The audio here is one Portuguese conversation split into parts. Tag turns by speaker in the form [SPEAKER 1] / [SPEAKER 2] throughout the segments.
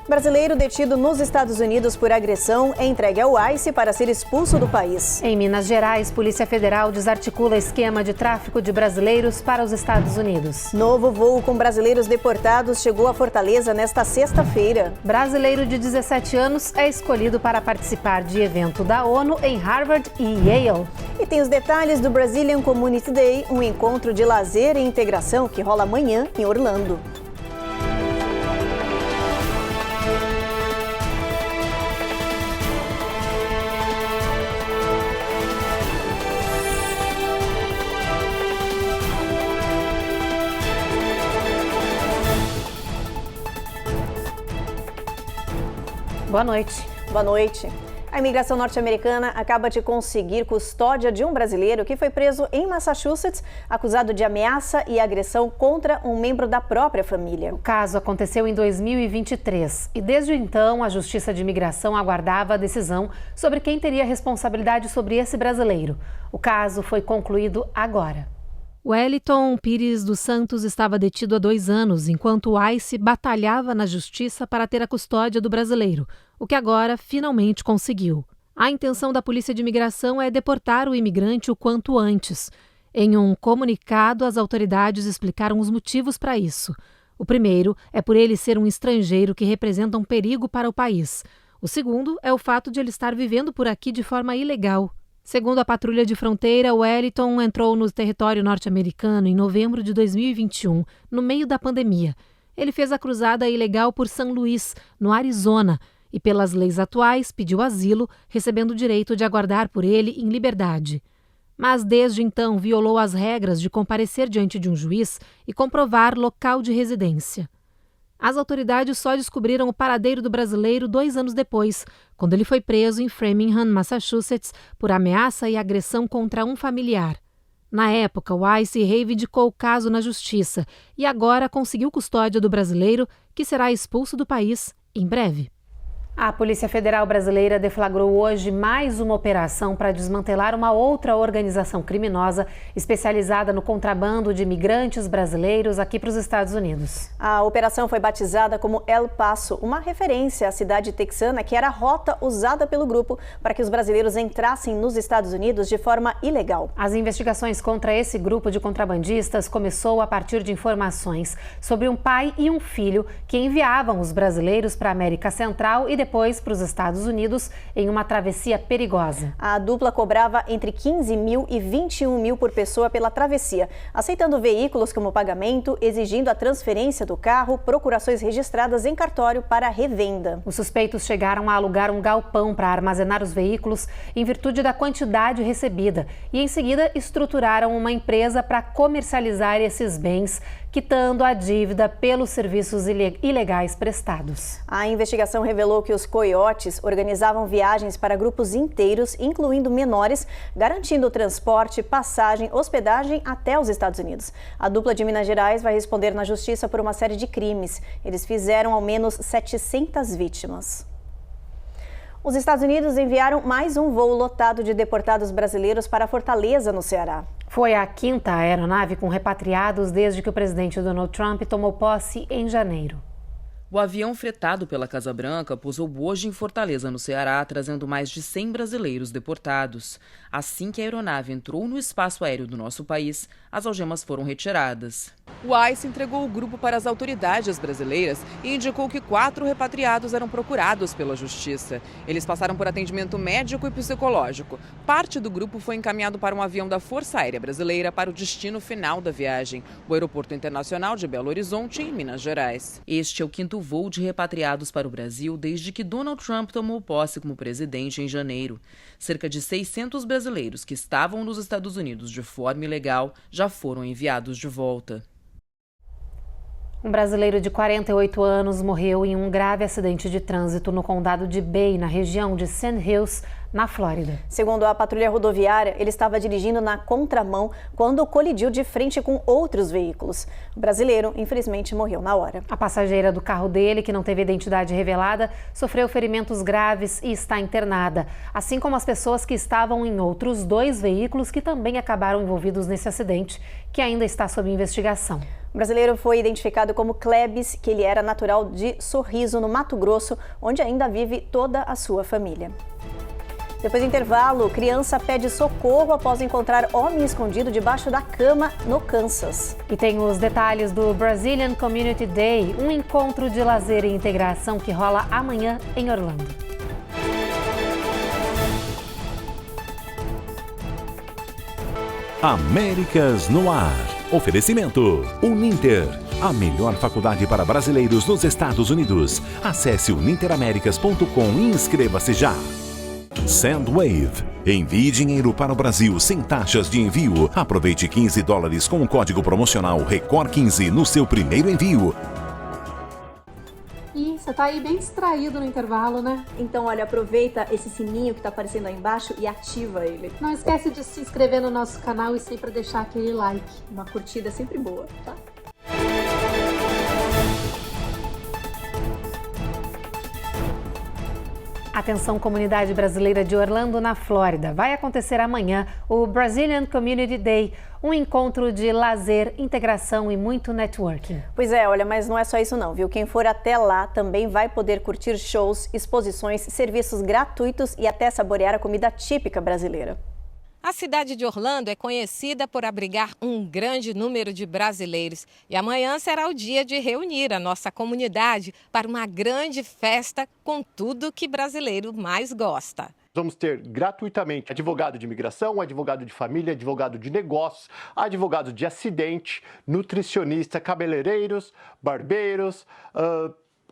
[SPEAKER 1] Brasileiro detido nos Estados Unidos por agressão é entregue ao ICE para ser expulso do país.
[SPEAKER 2] Em Minas Gerais, Polícia Federal desarticula esquema de tráfico de brasileiros para os Estados Unidos.
[SPEAKER 1] Novo voo com brasileiros deportados chegou a Fortaleza nesta sexta-feira.
[SPEAKER 2] Brasileiro de 17 anos é escolhido para participar de evento da ONU em Harvard e Yale.
[SPEAKER 1] E tem os detalhes do Brazilian Community Day, um encontro de lazer e integração que rola amanhã em Orlando.
[SPEAKER 2] Boa noite.
[SPEAKER 1] Boa noite. A imigração norte-americana acaba de conseguir custódia de um brasileiro que foi preso em Massachusetts, acusado de ameaça e agressão contra um membro da própria família.
[SPEAKER 2] O caso aconteceu em 2023 e desde então a Justiça de Imigração aguardava a decisão sobre quem teria responsabilidade sobre esse brasileiro. O caso foi concluído agora. Wellington Pires dos Santos estava detido há 2 anos, enquanto o ICE batalhava na justiça para ter a custódia do brasileiro, o que agora finalmente conseguiu. A intenção da Polícia de Imigração é deportar o imigrante o quanto antes. Em um comunicado, as autoridades explicaram os motivos para isso. O primeiro é por ele ser um estrangeiro que representa um perigo para o país. O segundo é o fato de ele estar vivendo por aqui de forma ilegal. Segundo a Patrulha de Fronteira, Wellington entrou no território norte-americano em novembro de 2021, no meio da pandemia. Ele fez a cruzada ilegal por São Luís, no Arizona, e pelas leis atuais pediu asilo, recebendo o direito de aguardar por ele em liberdade. Mas desde então violou as regras de comparecer diante de um juiz e comprovar local de residência. As autoridades só descobriram o paradeiro do brasileiro 2 anos depois, quando ele foi preso em Framingham, Massachusetts, por ameaça e agressão contra um familiar. Na época, o ICE reivindicou o caso na justiça e agora conseguiu custódia do brasileiro, que será expulso do país em breve. A Polícia Federal Brasileira deflagrou hoje mais uma operação para desmantelar uma outra organização criminosa especializada no contrabando de imigrantes brasileiros aqui para os Estados Unidos.
[SPEAKER 1] A operação foi batizada como El Paso, uma referência à cidade texana que era a rota usada pelo grupo para que os brasileiros entrassem nos Estados Unidos de forma ilegal.
[SPEAKER 2] As investigações contra esse grupo de contrabandistas começou a partir de informações sobre um pai e um filho que enviavam os brasileiros para a América Central e depois para os Estados Unidos em uma travessia perigosa.
[SPEAKER 1] A dupla cobrava entre 15 mil e 21 mil por pessoa pela travessia, aceitando veículos como pagamento, exigindo a transferência do carro, procurações registradas em cartório para revenda.
[SPEAKER 2] Os suspeitos chegaram a alugar um galpão para armazenar os veículos em virtude da quantidade recebida e em seguida estruturaram uma empresa para comercializar esses bens, quitando a dívida pelos serviços ilegais prestados.
[SPEAKER 1] A investigação revelou que os coiotes organizavam viagens para grupos inteiros, incluindo menores, garantindo o transporte, passagem, hospedagem até os Estados Unidos. A dupla de Minas Gerais vai responder na justiça por uma série de crimes. Eles fizeram ao menos 700 vítimas. Os Estados Unidos enviaram mais um voo lotado de deportados brasileiros para Fortaleza, no Ceará.
[SPEAKER 2] Foi a 5ª aeronave com repatriados desde que o presidente Donald Trump tomou posse em janeiro.
[SPEAKER 3] O avião fretado pela Casa Branca pousou hoje em Fortaleza, no Ceará, trazendo mais de 100 brasileiros deportados. Assim que a aeronave entrou no espaço aéreo do nosso país, as algemas foram retiradas. O ICE entregou o grupo para as autoridades brasileiras e indicou que 4 repatriados eram procurados pela Justiça. Eles passaram por atendimento médico e psicológico. Parte do grupo foi encaminhado para um avião da Força Aérea Brasileira para o destino final da viagem, o Aeroporto Internacional de Belo Horizonte, em Minas Gerais. Este é o 5º voo de repatriados para o Brasil desde que Donald Trump tomou posse como presidente em janeiro. Cerca de 600 brasileiros que estavam nos Estados Unidos de forma ilegal já foram enviados de volta.
[SPEAKER 2] Um brasileiro de 48 anos morreu em um grave acidente de trânsito no condado de Bay, na região de Sand Hills, na Flórida.
[SPEAKER 1] Segundo a patrulha rodoviária, ele estava dirigindo na contramão quando colidiu de frente com outros veículos. O brasileiro, infelizmente, morreu na hora.
[SPEAKER 2] A passageira do carro dele, que não teve identidade revelada, sofreu ferimentos graves e está internada, assim como as pessoas que estavam em outros 2 veículos que também acabaram envolvidos nesse acidente, que ainda está sob investigação.
[SPEAKER 1] O brasileiro foi identificado como Klebs, que ele era natural de Sorriso, no Mato Grosso, onde ainda vive toda a sua família. Depois do intervalo, criança pede socorro após encontrar homem escondido debaixo da cama no Kansas.
[SPEAKER 2] E tem os detalhes do Brazilian Community Day, um encontro de lazer e integração que rola amanhã em Orlando.
[SPEAKER 4] Américas no Ar. Oferecimento Uninter, a melhor faculdade para brasileiros nos Estados Unidos. Acesse uninteraméricas.com e inscreva-se já. Sendwave. Envie dinheiro para o Brasil sem taxas de envio. Aproveite $15 com o código promocional RECOR15 no seu primeiro envio.
[SPEAKER 2] E você tá aí bem distraído no intervalo, né?
[SPEAKER 1] Então, olha, aproveita esse sininho que está aparecendo aí embaixo e ativa ele.
[SPEAKER 2] Não esquece de se inscrever no nosso canal e sempre deixar aquele like.
[SPEAKER 1] Uma curtida é sempre boa, tá?
[SPEAKER 2] Atenção, comunidade brasileira de Orlando, na Flórida. Vai acontecer amanhã o Brazilian Community Day, um encontro de lazer, integração e muito networking.
[SPEAKER 1] Pois é, olha, mas não é só isso não, viu? Quem for até lá também vai poder curtir shows, exposições, serviços gratuitos e até saborear a comida típica brasileira.
[SPEAKER 5] A cidade de Orlando é conhecida por abrigar um grande número de brasileiros e amanhã será o dia de reunir a nossa comunidade para uma grande festa com tudo que brasileiro mais gosta.
[SPEAKER 6] Vamos ter gratuitamente advogado de imigração, advogado de família, advogado de negócios, advogado de acidente, nutricionista, cabeleireiros, barbeiros,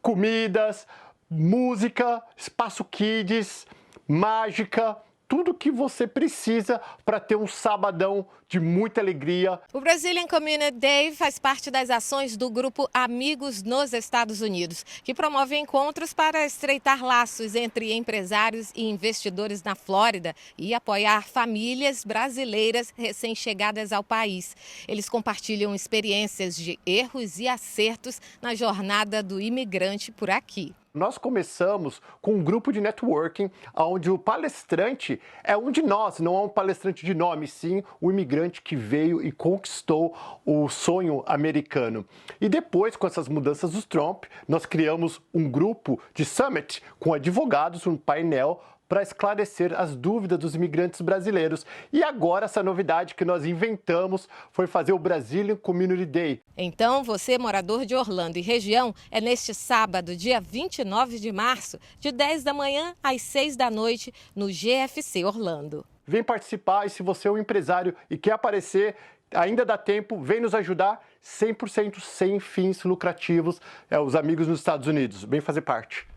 [SPEAKER 6] comidas, música, espaço kids, mágica. Tudo que você precisa para ter um sabadão de muita alegria.
[SPEAKER 5] O Brazilian Community Day faz parte das ações do grupo Amigos nos Estados Unidos, que promove encontros para estreitar laços entre empresários e investidores na Flórida e apoiar famílias brasileiras recém-chegadas ao país. Eles compartilham experiências de erros e acertos na jornada do imigrante por aqui.
[SPEAKER 6] Nós começamos com um grupo de networking, onde o palestrante é um de nós, não é um palestrante de nome, sim o imigrante que veio e conquistou o sonho americano. E depois, com essas mudanças do Trump, nós criamos um grupo de summit com advogados, um painel para esclarecer as dúvidas dos imigrantes brasileiros. E agora essa novidade que nós inventamos foi fazer o Brazilian Community Day.
[SPEAKER 5] Então, você, morador de Orlando e região, é neste sábado, dia 29 de março, de 10 da manhã às 6 da noite, no GFC Orlando.
[SPEAKER 6] Vem participar e se você é um empresário e quer aparecer, ainda dá tempo, vem nos ajudar, 100% sem fins lucrativos, os Amigos nos Estados Unidos. Vem fazer parte.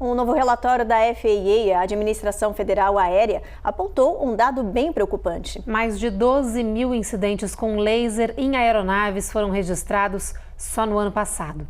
[SPEAKER 1] Um novo relatório da FAA, a Administração Federal Aérea, apontou um dado bem preocupante.
[SPEAKER 2] Mais de 12 mil incidentes com laser em aeronaves foram registrados só no ano passado.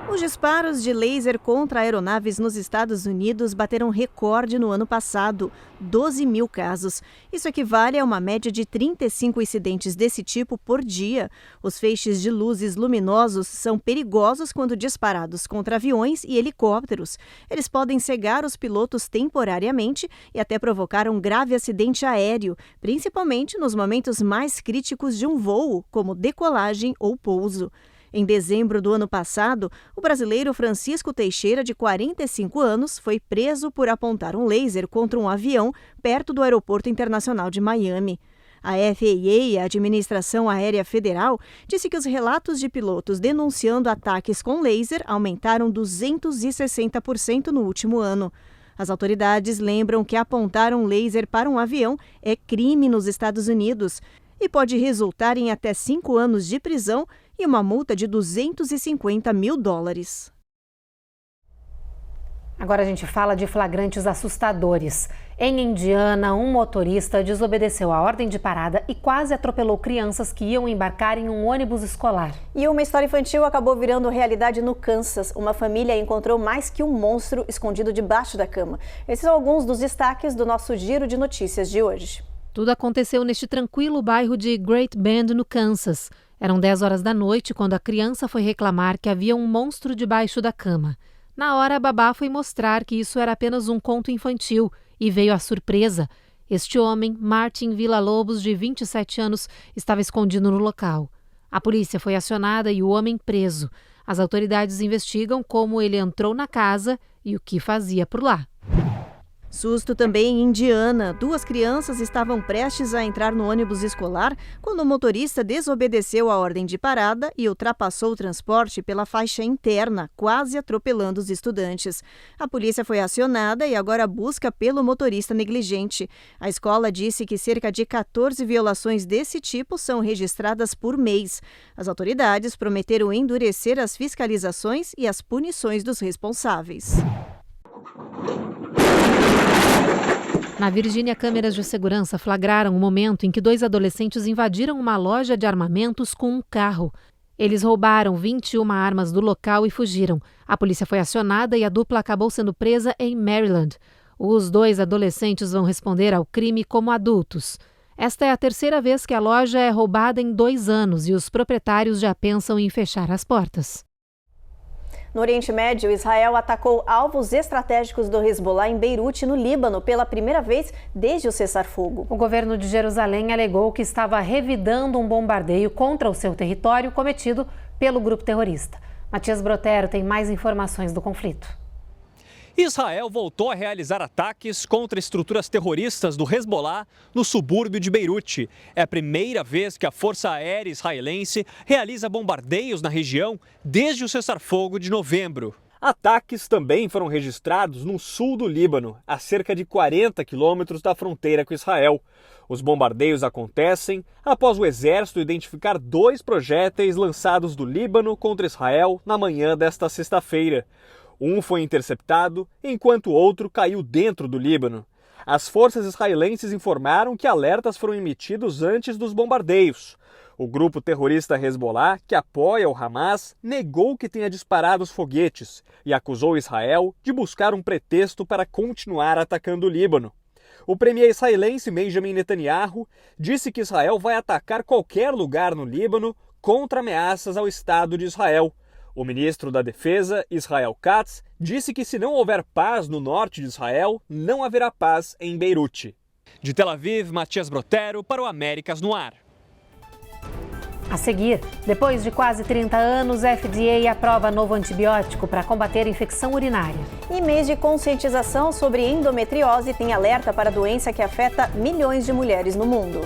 [SPEAKER 1] Os disparos de laser contra aeronaves nos Estados Unidos bateram recorde no ano passado, 12 mil casos. Isso equivale a uma média de 35 incidentes desse tipo por dia. Os feixes de luzes luminosos são perigosos quando disparados contra aviões e helicópteros. Eles podem cegar os pilotos temporariamente e até provocar um grave acidente aéreo, principalmente nos momentos mais críticos de um voo, como decolagem ou pouso. Em dezembro do ano passado, o brasileiro Francisco Teixeira, de 45 anos, foi preso por apontar um laser contra um avião perto do Aeroporto Internacional de Miami. A FAA, a Administração Aérea Federal, disse que os relatos de pilotos denunciando ataques com laser aumentaram 260% no último ano. As autoridades lembram que apontar um laser para um avião é crime nos Estados Unidos e pode resultar em até 5 anos de prisão e uma multa de $250 mil.
[SPEAKER 2] Agora a gente fala de flagrantes assustadores. Em Indiana, um motorista desobedeceu a ordem de parada e quase atropelou crianças que iam embarcar em um ônibus escolar.
[SPEAKER 1] E uma história infantil acabou virando realidade no Kansas. Uma família encontrou mais que um monstro escondido debaixo da cama. Esses são alguns dos destaques do nosso Giro de Notícias de hoje.
[SPEAKER 2] Tudo aconteceu neste tranquilo bairro de Great Bend, no Kansas. Eram 10 horas da noite quando a criança foi reclamar que havia um monstro debaixo da cama. Na hora, a babá foi mostrar que isso era apenas um conto infantil e veio a surpresa. Este homem, Martin Villalobos, de 27 anos, estava escondido no local. A polícia foi acionada e o homem preso. As autoridades investigam como ele entrou na casa e o que fazia por lá.
[SPEAKER 1] Susto também em Indiana. 2 crianças estavam prestes a entrar no ônibus escolar quando o motorista desobedeceu a ordem de parada e ultrapassou o transporte pela faixa interna, quase atropelando os estudantes. A polícia foi acionada e agora busca pelo motorista negligente. A escola disse que cerca de 14 violações desse tipo são registradas por mês. As autoridades prometeram endurecer as fiscalizações e as punições dos responsáveis.
[SPEAKER 2] Na Virgínia, câmeras de segurança flagraram o momento em que 2 adolescentes invadiram uma loja de armamentos com um carro. Eles roubaram 21 armas do local e fugiram. A polícia foi acionada e a dupla acabou sendo presa em Maryland. Os 2 adolescentes vão responder ao crime como adultos. Esta é a 3ª vez que a loja é roubada em 2 anos e os proprietários já pensam em fechar as portas.
[SPEAKER 1] No Oriente Médio, Israel atacou alvos estratégicos do Hezbollah em Beirute, no Líbano, pela primeira vez desde o cessar-fogo.
[SPEAKER 2] O governo de Jerusalém alegou que estava revidando um bombardeio contra o seu território cometido pelo grupo terrorista. Matias Brotero tem mais informações do conflito.
[SPEAKER 7] Israel voltou a realizar ataques contra estruturas terroristas do Hezbollah no subúrbio de Beirute. É a primeira vez que a Força Aérea Israelense realiza bombardeios na região desde o cessar-fogo de novembro. Ataques também foram registrados no sul do Líbano, a cerca de 40 quilômetros da fronteira com Israel. Os bombardeios acontecem após o exército identificar 2 projéteis lançados do Líbano contra Israel na manhã desta sexta-feira. Um foi interceptado, enquanto o outro caiu dentro do Líbano. As forças israelenses informaram que alertas foram emitidos antes dos bombardeios. O grupo terrorista Hezbollah, que apoia o Hamas, negou que tenha disparado os foguetes e acusou Israel de buscar um pretexto para continuar atacando o Líbano. O premier israelense Benjamin Netanyahu disse que Israel vai atacar qualquer lugar no Líbano contra ameaças ao Estado de Israel. O ministro da Defesa, Israel Katz, disse que se não houver paz no norte de Israel, não haverá paz em Beirute. De Tel Aviv, Matias Brotero para o Américas no Ar.
[SPEAKER 2] A seguir, depois de quase 30 anos, a FDA aprova novo antibiótico para combater infecção urinária.
[SPEAKER 1] E mês de conscientização sobre endometriose tem alerta para a doença que afeta milhões de mulheres no mundo.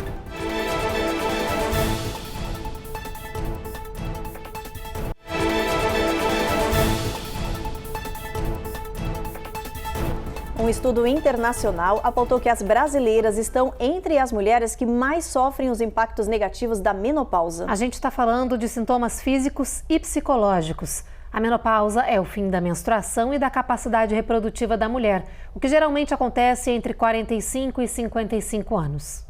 [SPEAKER 1] Um estudo internacional apontou que as brasileiras estão entre as mulheres que mais sofrem os impactos negativos da menopausa.
[SPEAKER 2] A gente está falando de sintomas físicos e psicológicos. A menopausa é o fim da menstruação e da capacidade reprodutiva da mulher, o que geralmente acontece entre 45 e 55 anos.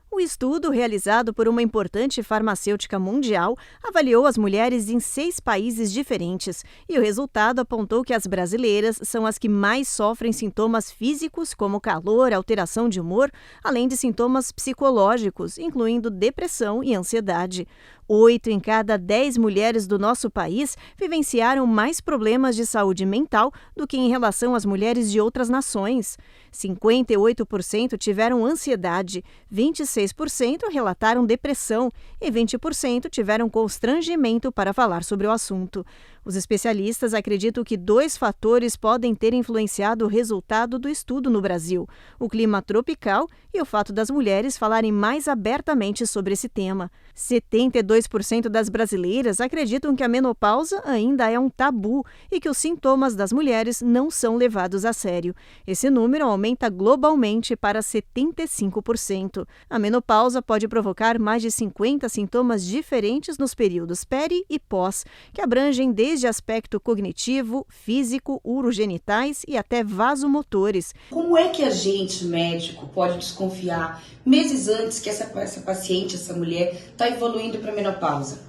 [SPEAKER 1] O estudo, realizado por uma importante farmacêutica mundial, avaliou as mulheres em 6 países diferentes e o resultado apontou que as brasileiras são as que mais sofrem sintomas físicos, como calor, alteração de humor, além de sintomas psicológicos, incluindo depressão e ansiedade. 8 em cada 10 mulheres do nosso país vivenciaram mais problemas de saúde mental do que em relação às mulheres de outras nações. 58% tiveram ansiedade, 26% relataram depressão e 20% tiveram constrangimento para falar sobre o assunto. Os especialistas acreditam que 2 fatores podem ter influenciado o resultado do estudo no Brasil: o clima tropical e o fato das mulheres falarem mais abertamente sobre esse tema. 72% das brasileiras acreditam que a menopausa ainda é um tabu e que os sintomas das mulheres não são levados a sério. Esse número aumenta globalmente para 75%. A menopausa pode provocar mais de 50 sintomas diferentes nos períodos peri e pós, que abrangem desde
[SPEAKER 8] desde aspecto cognitivo, físico, urogenitais e até vasomotores.
[SPEAKER 9] Como é que a gente, médico, pode desconfiar meses antes que essa paciente, essa mulher, está evoluindo para a menopausa?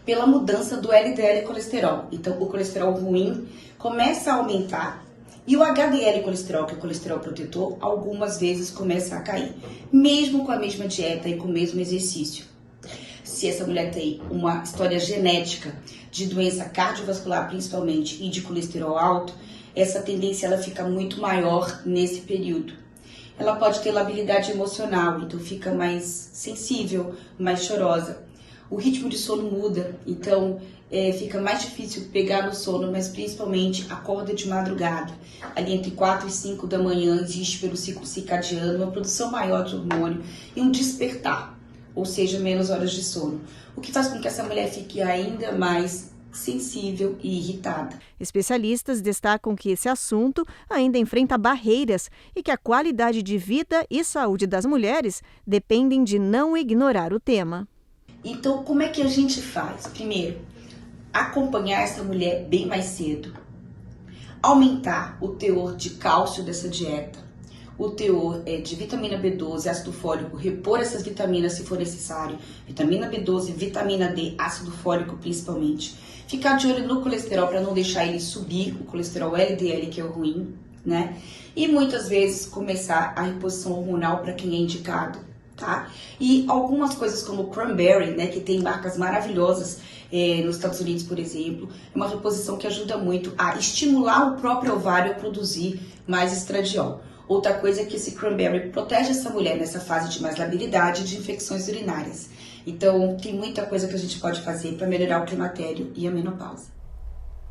[SPEAKER 9] Pela mudança do LDL colesterol. Então, o colesterol ruim começa a aumentar e o HDL colesterol, que é o colesterol protetor, algumas vezes começa a cair, mesmo com a mesma dieta e com o mesmo exercício. Se essa mulher tem uma história genética de doença cardiovascular, principalmente, e de colesterol alto, essa tendência ela fica muito maior nesse período. Ela pode ter labilidade emocional, então fica mais sensível, mais chorosa. O ritmo de sono muda, então fica mais difícil pegar no sono, mas principalmente acorda de madrugada. Ali entre 4 e 5 da manhã existe pelo ciclo circadiano uma produção maior de hormônio e um despertar, ou seja, menos horas de sono. O que faz com que essa mulher fique ainda mais sensível e irritada.
[SPEAKER 8] Especialistas destacam que esse assunto ainda enfrenta barreiras e que a qualidade de vida e saúde das mulheres dependem de não ignorar o tema.
[SPEAKER 9] Então, como é que a gente faz? Primeiro, acompanhar essa mulher bem mais cedo. Aumentar o teor de cálcio dessa dieta. O teor de vitamina B12, ácido fólico, repor essas vitaminas se for necessário. Vitamina B12, vitamina D, ácido fólico principalmente. Ficar de olho no colesterol para não deixar ele subir, o colesterol LDL que é o ruim, né? E muitas vezes começar a reposição hormonal para quem é indicado. Tá? E algumas coisas como o cranberry, né, que tem marcas maravilhosas nos Estados Unidos, por exemplo, é uma reposição que ajuda muito a estimular o próprio ovário a produzir mais estradiol. Outra coisa é que esse cranberry protege essa mulher nessa fase de mais labilidade de infecções urinárias. Então, tem muita coisa que a gente pode fazer para melhorar o climatério e a menopausa.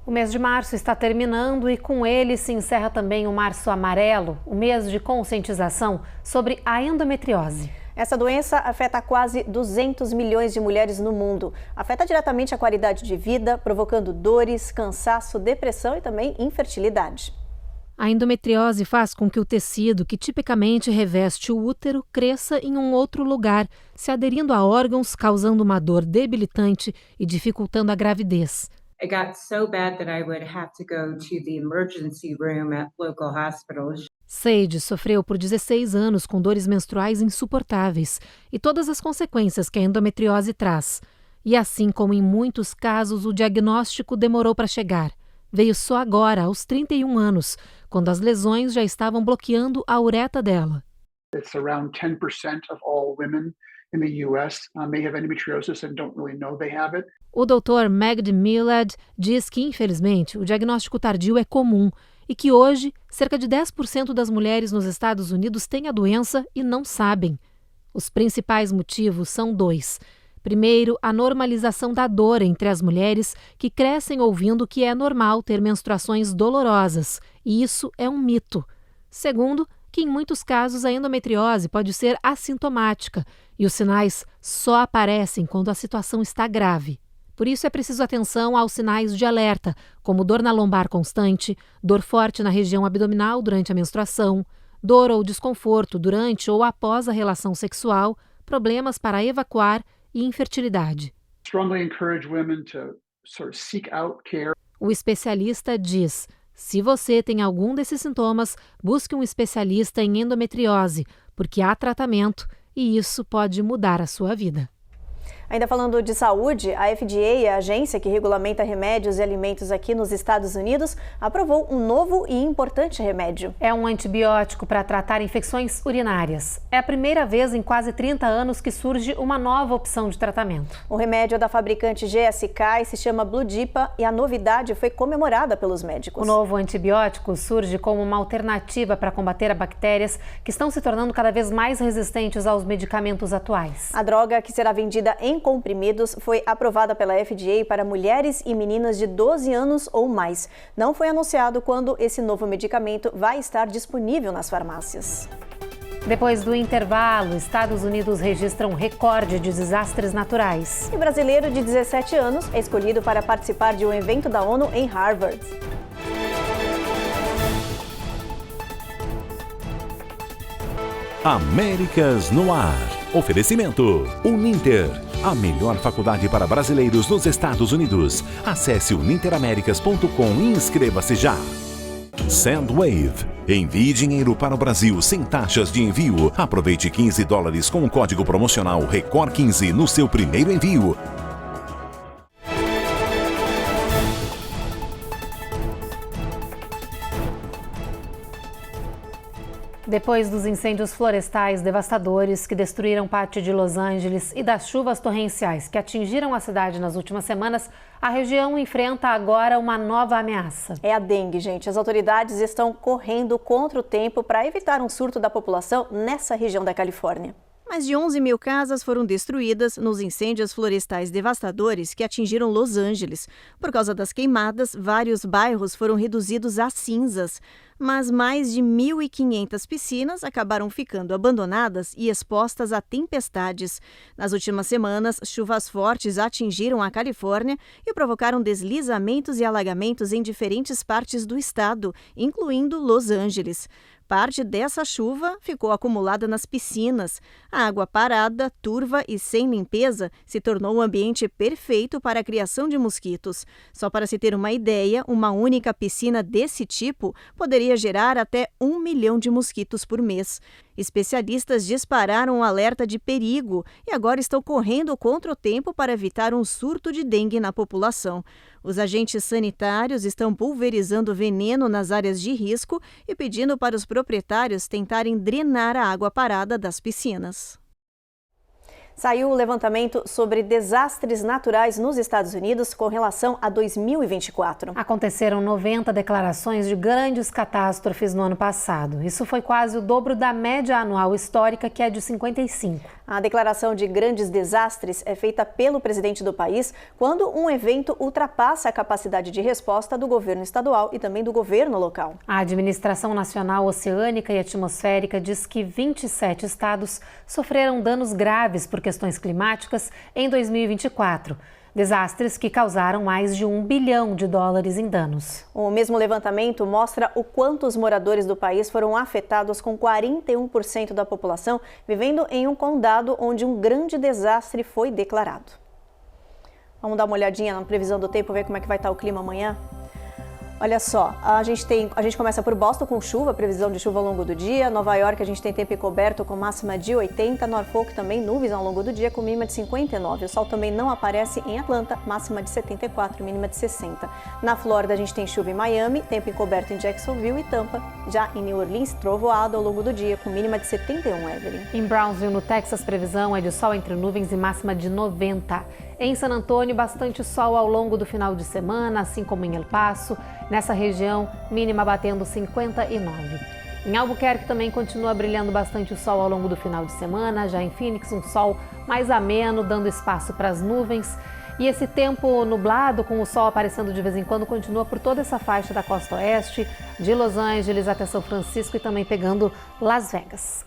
[SPEAKER 2] O mês de março está terminando e com ele se encerra também o Março Amarelo, o mês de conscientização sobre a endometriose.
[SPEAKER 1] Essa doença afeta quase 200 milhões de mulheres no mundo. Afeta diretamente a qualidade de vida, provocando dores, cansaço, depressão e também infertilidade.
[SPEAKER 2] A endometriose faz com que o tecido que tipicamente reveste o útero cresça em um outro lugar, se aderindo a órgãos, causando uma dor debilitante e dificultando a gravidez.
[SPEAKER 10] It got so bad that I would have to go to the emergency room at local hospitals.
[SPEAKER 2] Sage sofreu por 16 anos com dores menstruais insuportáveis e todas as consequências que a endometriose traz. E assim como em muitos casos, o diagnóstico demorou para chegar. Veio só agora, aos 31 anos, quando as lesões já estavam bloqueando a uretra dela.
[SPEAKER 11] It's around 10% of all women in the US may have endometriosis and don't really know they have it.
[SPEAKER 2] O Dr. Magd Milad diz que, infelizmente, o diagnóstico tardio é comum e que hoje, cerca de 10% das mulheres nos Estados Unidos têm a doença e não sabem. Os principais motivos são 2. Primeiro, a normalização da dor entre as mulheres que crescem ouvindo que é normal ter menstruações dolorosas, e isso é um mito. Segundo, que em muitos casos a endometriose pode ser assintomática e os sinais só aparecem quando a situação está grave. Por isso é preciso atenção aos sinais de alerta, como dor na lombar constante, dor forte na região abdominal durante a menstruação, dor ou desconforto durante ou após a relação sexual, problemas para evacuar e infertilidade. O especialista diz: se você tem algum desses sintomas, busque um especialista em endometriose, porque há tratamento e isso pode mudar a sua vida.
[SPEAKER 1] Ainda falando de saúde, a FDA, a agência que regulamenta remédios e alimentos aqui nos Estados Unidos, aprovou um novo e importante remédio.
[SPEAKER 2] É um antibiótico para tratar infecções urinárias. É a primeira vez em quase 30 anos que surge uma nova opção de tratamento.
[SPEAKER 1] O remédio é da fabricante GSK e se chama Bludipa e a novidade foi comemorada pelos médicos.
[SPEAKER 2] O novo antibiótico surge como uma alternativa para combater as bactérias que estão se tornando cada vez mais resistentes aos medicamentos atuais.
[SPEAKER 1] A droga, que será vendida em comprimidos, foi aprovada pela FDA para mulheres e meninas de 12 anos ou mais. Não foi anunciado quando esse novo medicamento vai estar disponível nas farmácias.
[SPEAKER 2] Depois do intervalo, Estados Unidos registra um recorde de desastres naturais.
[SPEAKER 1] E brasileiro de 17 anos é escolhido para participar de um evento da ONU em Harvard.
[SPEAKER 4] Américas no Ar. Oferecimento Uninter. a melhor faculdade para brasileiros nos Estados Unidos. Acesse uninteraméricas.com e inscreva-se já. Sendwave. Envie dinheiro para o Brasil sem taxas de envio. Aproveite $15 com o código promocional RECOR15 no seu primeiro envio.
[SPEAKER 2] Depois dos incêndios florestais devastadores que destruíram parte de Los Angeles e das chuvas torrenciais que atingiram a cidade nas últimas semanas, a região enfrenta agora uma nova ameaça.
[SPEAKER 1] É a dengue, gente. As autoridades estão correndo contra o tempo para evitar um surto da população nessa região da Califórnia.
[SPEAKER 8] Mais de 11 mil casas foram destruídas nos incêndios florestais devastadores que atingiram Los Angeles. Por causa das queimadas, vários bairros foram reduzidos a cinzas. Mas mais de 1.500 piscinas acabaram ficando abandonadas e expostas a tempestades. Nas últimas semanas, chuvas fortes atingiram a Califórnia e provocaram deslizamentos e alagamentos em diferentes partes do estado, incluindo Los Angeles. Parte dessa chuva ficou acumulada nas piscinas. A água parada, turva e sem limpeza se tornou o ambiente perfeito para a criação de mosquitos. Só para se ter uma ideia, uma única piscina desse tipo poderia gerar até 1 milhão de mosquitos por mês. Especialistas dispararam um alerta de perigo e agora estão correndo contra o tempo para evitar um surto de dengue na população. Os agentes sanitários estão pulverizando veneno nas áreas de risco e pedindo para os proprietários tentarem drenar a água parada das piscinas.
[SPEAKER 1] Saiu o levantamento sobre desastres naturais nos Estados Unidos com relação a 2024.
[SPEAKER 2] Aconteceram 90 declarações de grandes catástrofes no ano passado. Isso foi quase o dobro da média anual histórica, que é de 55.
[SPEAKER 1] A declaração de grandes desastres é feita pelo presidente do país quando um evento ultrapassa a capacidade de resposta do governo estadual e também do governo local.
[SPEAKER 2] A Administração Nacional Oceânica e Atmosférica diz que 27 estados sofreram danos graves por questões climáticas em 2024. Desastres que causaram mais de $1 bilhão em danos.
[SPEAKER 1] O mesmo levantamento mostra o quanto os moradores do país foram afetados, com 41% da população vivendo em um condado onde um grande desastre foi declarado. Vamos dar uma olhadinha na previsão do tempo, ver como é que vai estar o clima amanhã? Olha só, a gente começa por Boston com chuva, previsão de chuva ao longo do dia. Nova York a gente tem tempo encoberto com máxima de 80. Norfolk também nuvens ao longo do dia com mínima de 59. O sol também não aparece em Atlanta, máxima de 74, mínima de 60. Na Flórida a gente tem chuva em Miami, tempo encoberto em Jacksonville e Tampa. Já em New Orleans, trovoado ao longo do dia com mínima de 71, Evelyn.
[SPEAKER 2] Em Brownsville, no Texas, previsão é de sol entre nuvens e máxima de 90. Em San Antônio, bastante sol ao longo do final de semana, assim como em El Paso. Nessa região, mínima batendo 59. Em Albuquerque também continua brilhando bastante o sol ao longo do final de semana. Já em Phoenix, um sol mais ameno, dando espaço para as nuvens. E esse tempo nublado, com o sol aparecendo de vez em quando, continua por toda essa faixa da costa oeste, de Los Angeles até São Francisco e também pegando Las Vegas.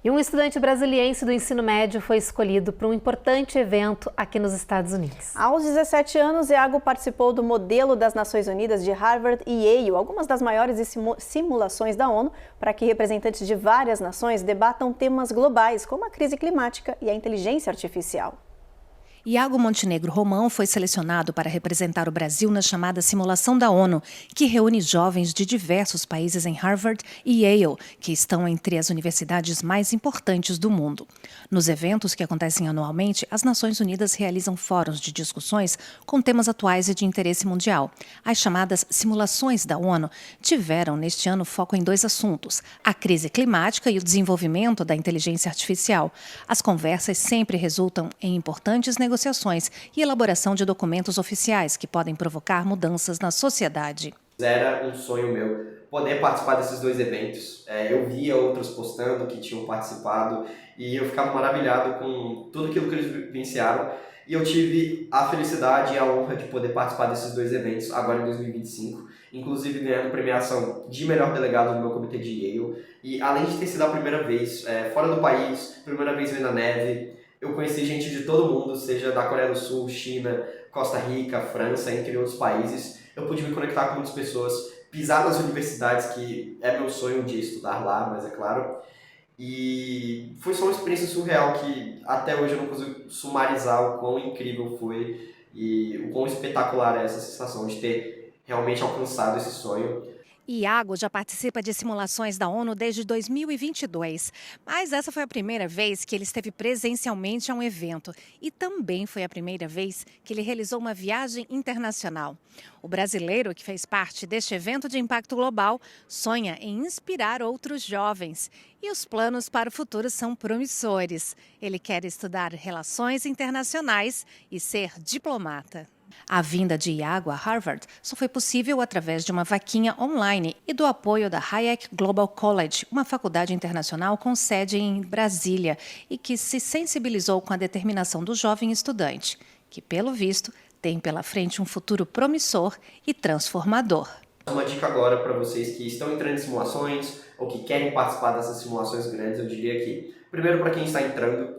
[SPEAKER 2] E um estudante brasiliense do ensino médio foi escolhido para um importante evento aqui nos Estados Unidos.
[SPEAKER 1] Aos 17 anos, Iago participou do modelo das Nações Unidas de Harvard e Yale, algumas das maiores simulações da ONU, para que representantes de várias nações debatam temas globais, como a crise climática e a inteligência artificial.
[SPEAKER 12] Iago Montenegro Romão foi selecionado para representar o Brasil na chamada Simulação da ONU, que reúne jovens de diversos países em Harvard e Yale, que estão entre as universidades mais importantes do mundo. Nos eventos que acontecem anualmente, as Nações Unidas realizam fóruns de discussões com temas atuais e de interesse mundial. As chamadas Simulações da ONU tiveram, neste ano, foco em 2 assuntos: a crise climática e o desenvolvimento da inteligência artificial. As conversas sempre resultam em importantes negociações e elaboração de documentos oficiais que podem provocar mudanças na sociedade.
[SPEAKER 13] Era um sonho meu poder participar desses 2 eventos. Eu via outros postando que tinham participado e eu ficava maravilhado com tudo aquilo que eles vivenciaram. E eu tive a felicidade e a honra de poder participar desses 2 eventos agora em 2025, inclusive ganhando premiação de melhor delegado no meu comitê de Yale. E além de ter sido a primeira vez fora do país, primeira vez vendo a neve, eu conheci gente de todo mundo, seja da Coreia do Sul, China, Costa Rica, França, entre outros países. Eu pude me conectar com muitas pessoas, pisar nas universidades, que é meu sonho de estudar lá, mas é claro. E foi só uma experiência surreal que até hoje eu não consigo sumarizar o quão incrível foi e o quão espetacular é essa sensação de ter realmente alcançado esse sonho.
[SPEAKER 12] Iago já participa de simulações da ONU desde 2022, mas essa foi a primeira vez que ele esteve presencialmente a um evento e também foi a primeira vez que ele realizou uma viagem internacional. O brasileiro, que fez parte deste evento de impacto global, sonha em inspirar outros jovens e os planos para o futuro são promissores. Ele quer estudar relações internacionais e ser diplomata. A vinda de Iago a Harvard só foi possível através de uma vaquinha online e do apoio da Hayek Global College, uma faculdade internacional com sede em Brasília e que se sensibilizou com a determinação do jovem estudante, que, pelo visto, tem pela frente um futuro promissor e transformador.
[SPEAKER 13] Uma dica agora para vocês que estão entrando em simulações ou que querem participar dessas simulações grandes, eu diria que, primeiro, para quem está entrando,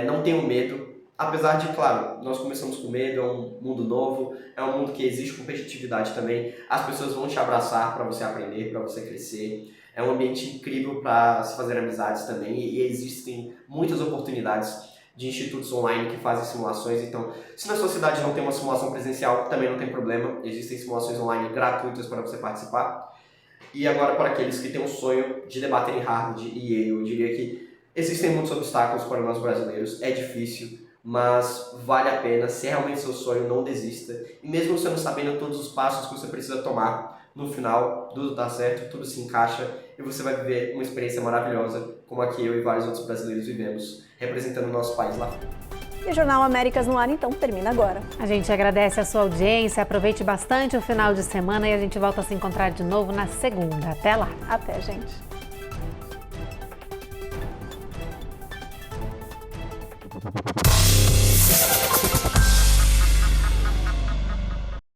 [SPEAKER 13] não tenham medo. Apesar de, claro, nós começamos com medo, é um mundo novo, é um mundo que exige competitividade também. As pessoas vão te abraçar para você aprender, para você crescer. É um ambiente incrível para se fazer amizades também e existem muitas oportunidades de institutos online que fazem simulações. Então, se na sua cidade não tem uma simulação presencial, também não tem problema. Existem simulações online gratuitas para você participar. E agora, para aqueles que têm um sonho de debater em Harvard e Yale, eu diria que existem muitos obstáculos para nós brasileiros, é difícil, mas vale a pena. Se é realmente seu sonho, não desista. E mesmo você não sabendo todos os passos que você precisa tomar, no final tudo dá certo, tudo se encaixa e você vai viver uma experiência maravilhosa, como a que eu e vários outros brasileiros vivemos, representando o nosso país lá.
[SPEAKER 1] E o Jornal Américas no Ar, então, termina agora.
[SPEAKER 2] A gente agradece a sua audiência, aproveite bastante o final de semana e a gente volta a se encontrar de novo na segunda. Até lá.
[SPEAKER 1] Até, gente.